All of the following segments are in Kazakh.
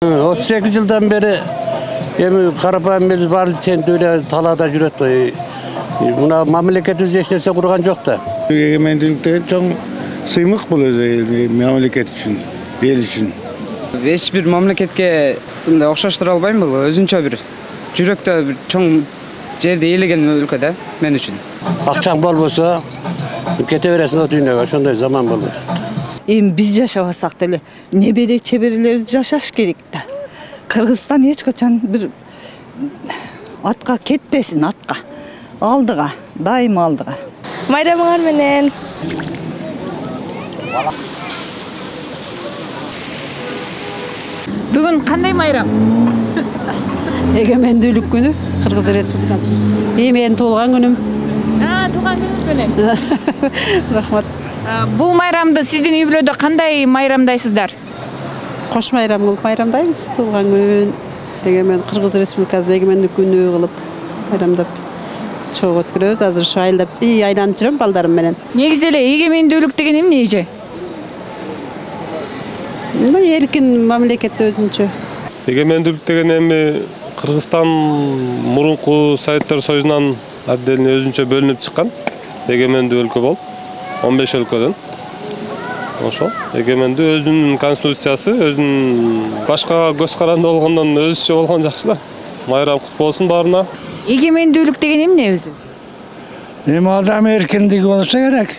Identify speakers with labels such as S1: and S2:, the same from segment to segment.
S1: 38 yıldan beri Karapay'ımız var, öyle talada jüret. Buna memleketimiz eşleşse kurgan yok da.
S2: Egemenlikte çok sıymık buluyor memleket için, el için.
S3: Hiç bir memleketke okşaştıra albayım bu. Özünçe bir yürekte bir çoğun yerde eğilgen ülkede men için.
S1: Akçam bol bolsa kete veresin o dünyaya, şonday zaman bol.
S4: Biz yaşasak dele nebere çevirilerimiz yaşaş gerek de. Kırgızistan hiç kaçan bir atqa ketmesin atqa. Aldığa, daim aldığa.
S5: Bayramlar menen.
S6: Bugün qanday bayram?
S4: Egemenlik günü Kırgız Respublikası. Emen tolgan günüm.
S6: Туған күніңіз менен.
S4: Rahmat.
S6: Бұл майрамды сіздің үйлерде қандай майрамдайсыздар?
S4: Koş bayram kılıp bayramdayız. Tolgan gün Egemen Kırgız Respublikası Egemenlik günü kılıp bayramdap çok ötkürüyoruz. Hazır şu ayda iyi aylanıp жүрөм балдарым менен.
S6: Негізі эле эгемендүүлүк деген эмне эже?
S4: Erkin memlekette özünçe.
S7: Egemenlik деген эми Кыргызстан мурунку Советтер Союзунан отдельно өзүнчө бөлүнүп чыккан эгемендүү өлкө болуп 15 өлкөдөн. Ошол эгемендүү өзүнүн конституциясы, өзүнүн башкага көз каранды болгондон өзүчө болгон жакшы да. Майрам кут болсун баарына.
S6: Эгемендүүлүк деген эмне өзү?
S8: Эми адам эркиндиги болсо керек.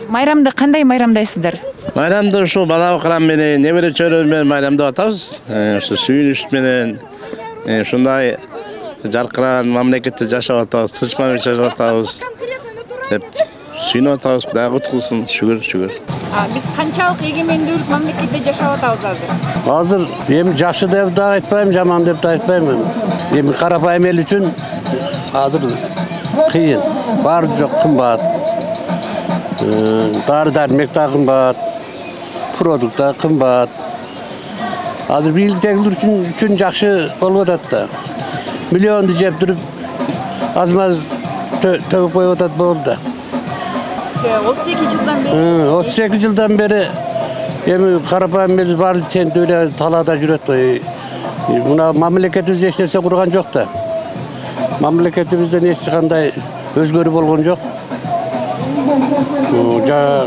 S6: Майрамды кандай майрамдайсыздар?
S9: Майрамды ушу бала кырам менен, небере чөйрө менен майрамдап атабыз. Ушу сүйүнүч менен ушундай жаркыраган мамлекетте жашап атабыз, тынчмай жашап атабыз деп сүйүнүп атабыз. Кудай куткулсун, шүгүр.
S6: Биз канчалык эгемендүүлүк мамлекетте жашап атабыз азыр?
S1: Hazır hem yaşlı деп да айтпайм, жаман деп да айтпайм. Эми Карапайым эл үчүн азыр кыйын. Бар жок кымбат. Дары-дармек да кымбат. Продукт да кымбат. Азыр бийликтегилер үчүн жакшы болуп атат да. Миллионду жеп туруп азмаз төгүп коюп атат болду да.
S6: 38 жылдан бери
S1: 38 yıldan beri Karapay'ımız var, öyle talada jüret. Buna memleketimiz eşleşse kurgan yok da. Memleketimizden hiç çıkanday özgürü bolgon yok.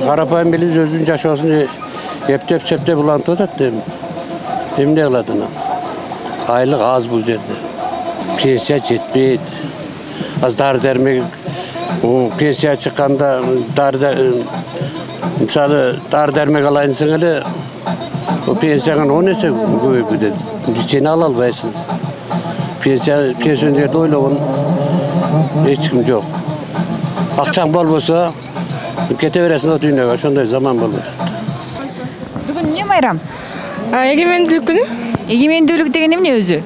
S1: Karapay'ımız özün yaşasını hep septe bulantı da. Emne kıladın. Aylık az bu yerde. Pensiya yetmeydi. Az dar dermek. Pensiya çıkanda мысалы dar dermek alayınsın hele o pensiyanın o nese köpü dedi. Hiçini albaysın. Pensiyonerде ойлогон hiç kim yok. Akçam bol bolsa kete veresin o dünyaya, şonday zaman bolup atат.
S6: Бүгүн эмне майрам?
S5: Эгемендүүлүк күнү.
S6: Эгемендүүлүк деген эмне өзү?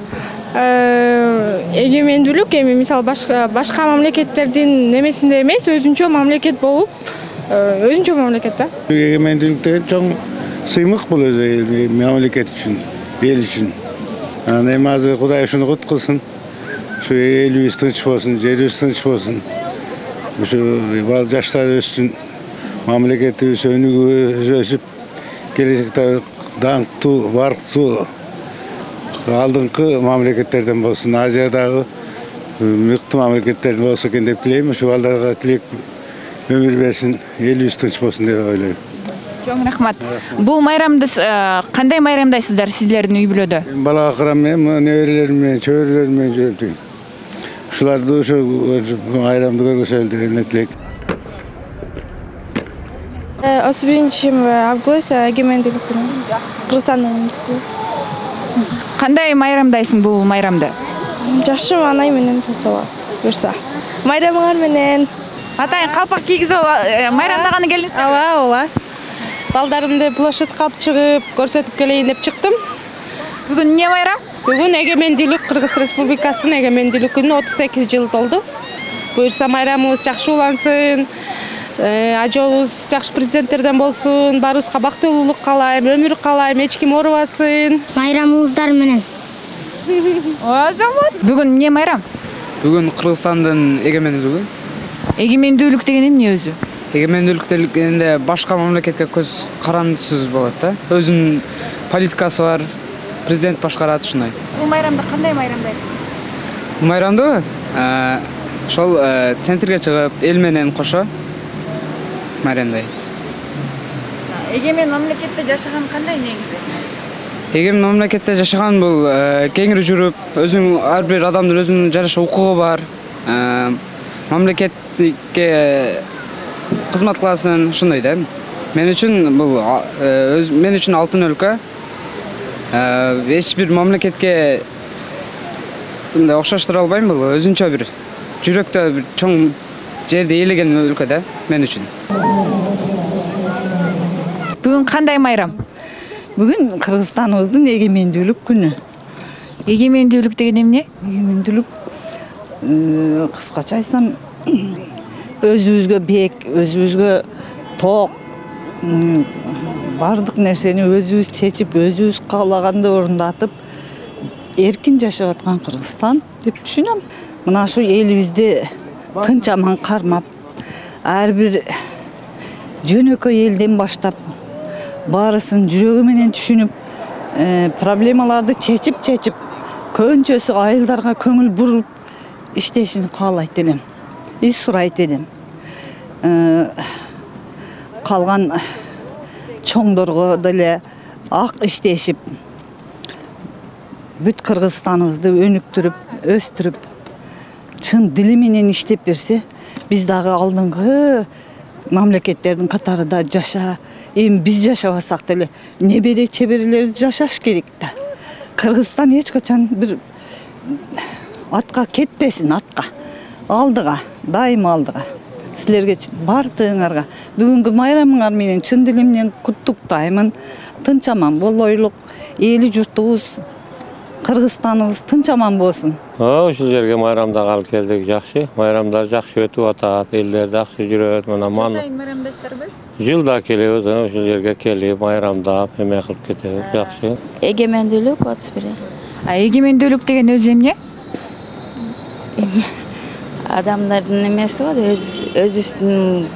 S5: Эгемендүүлүк эми мисалы башка мамлекеттердин немесинде эмес, өзүнчө мамлекет болуп, өзүнчө мамлекет да.
S2: Egemenlikte çok sıymık buluyor memleket için, el için. Yani hazır Kuday şunu kutkulsun. Şu elimiz tınç olsun, yerimiz tınç olsun. Şu yaşlar ölsün, memleketi önü ösüp, gelecekte danktu, varktu, aldığınki memleketlerden olsun. Asya'daki mıktı memleketlerden olsa kendi dileyim. Şu aldağa dilek ömür versin, el tınç olsun diye öyle.
S6: Чоң рахмат. Бул майрамды кандай майрамдайсыздар сиздердин үй бүлөдө?
S2: Bala akıram men, neverelerim, çöğürlerim jürüptüm. Şular da şu ayramda görgüseldi, netlik.
S5: 31 август эгемендүүлүк күнү. Кыргызстандын.
S6: Кандай майрамдайсың бул майрамды?
S5: Жакшы анай менен жасабыз. Буюрса. Майрамыңар менен.
S6: Атайын калпак кийгизип майрамдаганы келдиңиз?
S10: Ооба. Балдарымды площадька алып чыгып, көрсөтүп келейин деп чыктым.
S6: Бүгүн эмне майрам?
S10: Бүгүн эгемендүүлүк Кыргыз Республикасынын эгемендүүлүк күнү 38 жыл толду. Буюрса майрамыбыз жакшы улансын. Ажообуз жакшы президенттерден болсун, баарыбызга бактылуулук каалайм, өмүр каалайм, эч ким оорубасын.
S11: Майрамыңыздар менен.
S6: Азамат. Бүгүн эмне майрам?
S3: Бүгүн Кыргызстандын эгемендүүлүгү.
S6: Эгемендүүлүк деген эмне өзү?
S3: Эгемендүүлүк дегенде башка мамлекетке көз карандысыз болот да. Өзүнүн политикасы бар, президент башкарат ушундай.
S6: Бул майрамды кандай майрамдайсыз?
S3: Бул майрамды ошол центрге чыгып эл менен кошо майрамдайбыз.
S6: Эгемен мамлекетте жашаган кандай негизи?
S3: Эгемен мамлекетте жашаган бул кеңири жүрүп, ар бир адамдын өзүнүн жараша укугу бар. Мамлекетке кызмат кыласың, ушундай да. Мен үчүн бул мен үчүн алтын өлкө. Эч бир мамлекетке мындай окшоштура албайм, бул өзүнчө бир жүрөктө бир чоң жерди ээлеген өлкө да мен үчүн.
S6: Бүгүн кандай майрам?
S4: Бүгүн Кыргызстаныбыздын эгемендүүлүк күнү.
S6: Эгемендүүлүк деген эмне?
S4: Эгемендүүлүк кыскача айтсам өзүбүзгө бек, өзүбүзгө ток, бардык нерсени өзүбүз чечип, өзүбүз каалаганды орундатып, эркин жашап аткан Кыргызстан деп түшүнөм. Мына ушу элибизди тынч аман кармап, ар бир жөнөкөй элден баштап баарысын жүрөгү менен түшүнүп, проблемаларды чечип, көбүнчөсү айылдарга көңүл буруп иштешин каалайт элем. Сурайт элем. Калган чоңдорго деле ак иштешип, бүт Кыргызстаныбызды өнүктүрүп, өстүрүп, чын дили менен иштеп берсе, биз дагы алдыңкы мамлекеттердин катарында эми биз жашабасак деле небере чеберелерибиз жашаш керек да. Кыргызстан эч качан бир атка кетпесин, атка. Алдыга, дайыма алдыга. Силерге бардыгыңарга бүгүнкү майрамыңар менен чын дилимден куттуктаймын. Тынч аман болойлук, эли журтубуз, Кыргызстаныбыз тынч аман болсун.
S11: Ушул жерге майрамда калып келдик, жакшы. Майрамдар жакшы өтүп атат, элдер жакшы жүрөт. Мына
S6: Сайын майрамдайсыздарбы?
S11: Жылда келебиз, ушул жерге келип майрамдап, эме кылып кетебиз, жакшы.
S12: Эгемендүүлүк 31.
S6: Эгемендүүлүк деген өзү эмне?
S12: Адамдардын эмеси го, өзүбүздүн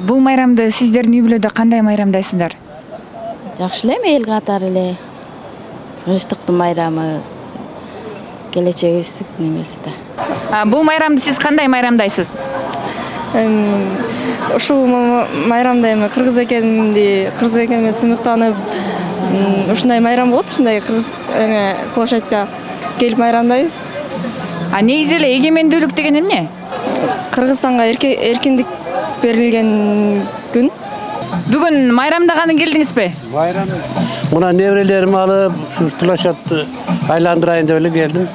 S6: Бул майрамды сиздердин үй бүлөдө кандай майрамдайсыздар?
S12: жакшы эле, эл катары эле. Тынчтыктын майрамы, келечегибиздин эмеси да.
S6: Бул майрамды сиз кандай майрамдайсыз?
S5: Ушул майрамда эми кыргыз экениме сыймыктанып, ушундай майрам болот, ушундай кыргыз площадьда келип майрамдайбыз.
S6: Негизи эле эгемендүүлүк деген эмне?
S5: Кыргызстанга эркиндик берилген күн.
S6: Бүгүн майрамдаганы келдиңизби?
S1: Bayram. Muna nevrelerimi alıp şu plakatı aylandırayın diye geldim.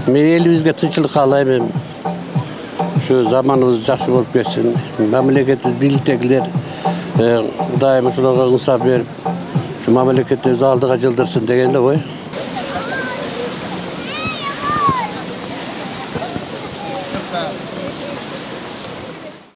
S1: Men elimizge tinchlik kalayım. Şu zamanımız yaxşı bolup ketsin. Memleketimiz birliktekiler daima şularga ınsaf berip şu memleketimizi aldığa jıldırsın degende koy.